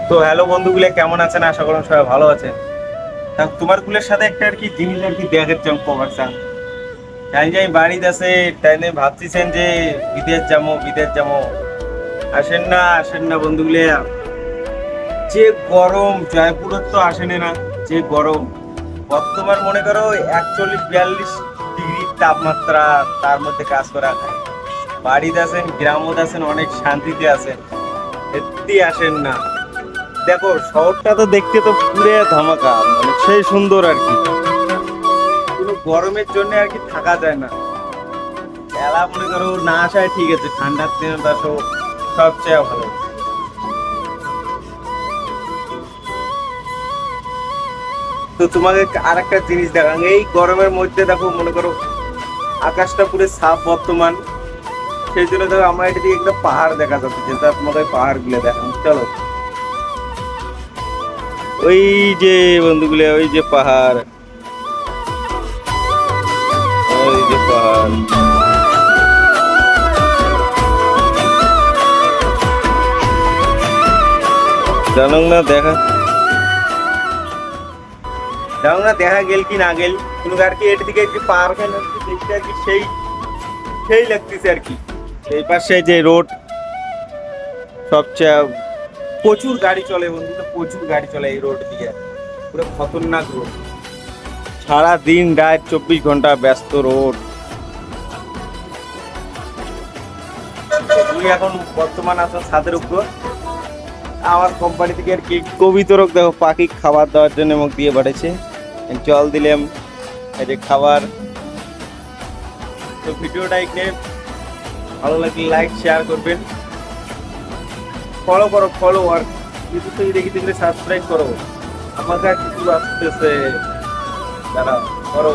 তো হ্যালো বন্ধুগুলো, কেমন আছেন? আশা করুন সবাই ভালো আছেন। তোমার গুলোর সাথে একটা আর কি জিনিস আর কি দেখার চান কভার চান। জানি জানি বাড়িতে আছে, তাই নিয়ে ভাবতেছেন যে বিদেশ যাবো। আসেন না বন্ধুগুলো। যে গরম জয়পুরের তো আসেনি না। যে গরম বর্তমান মনে করো 41-42 ডিগ্রি তাপমাত্রা, তার মধ্যে কাজ করা হয়। বাড়িতে আছেন, গ্রামত আছেন, অনেক শান্তিতে আছেন, সত্যি আসেন না। দেখো শহরটা তো দেখতে তো পুরে ধামাকা, মানে সেই সুন্দর আর কি। কোনো গরমের জন্য আর কি থাকা যায় না। খেলা মনে করো না আসায় ঠিক আছে, ঠান্ডার দিনে তো আসো সবচেয়ে ভালো। তো তোমাকে আর একটা জিনিস দেখান, এই গরমের মধ্যে দেখো মনে করো আকাশটা পুরো সাফ বর্তমান। সেই জন্য দেখো আমরা এটা দিয়ে একটা পাহাড় দেখা যাচ্ছে, যেটা তোমাকে পাহাড় গুলো দেখান চলো। ওই যে বন্ধুগুলো, ওই যে পাহাড়, ওই যে পাহাড়। জানো না দেখা, জানো না দেখা গেল কি না গেল, কোনো আর কি এর দিকে একটু পাহাড় খান দেখতে আর কি সেই সেই লাগতেছে আর কি। এই পাশে যে রোড, সবচেয়ে প্রচুর গাড়ি চলে বন্ধু, তো প্রচুর গাড়ি চলে এই রোড দিয়ে। পুরো খতরনাক রোড, সারা দিন রাত 24 ঘন্টা ব্যস্ত রোড। তুমি এখন বর্তমান আছো ছাদের উপর। আমার কোম্পানি থেকে আর কি কবিতরক দেখো পাখি খাবার দেওয়ার জন্য মুখ দিয়ে পাঠাচ্ছে, জল দিলাম, এই যে খাবার। তো ভিডিওটা এখানে ভালো লাগলে লাইক শেয়ার করবেন, ফলো আর ইউটিউব থেকে দেখি দেখলে সাবস্ক্রাইব করো। আমার কাছে কিছু আসতেছে, দাঁড়াও করো।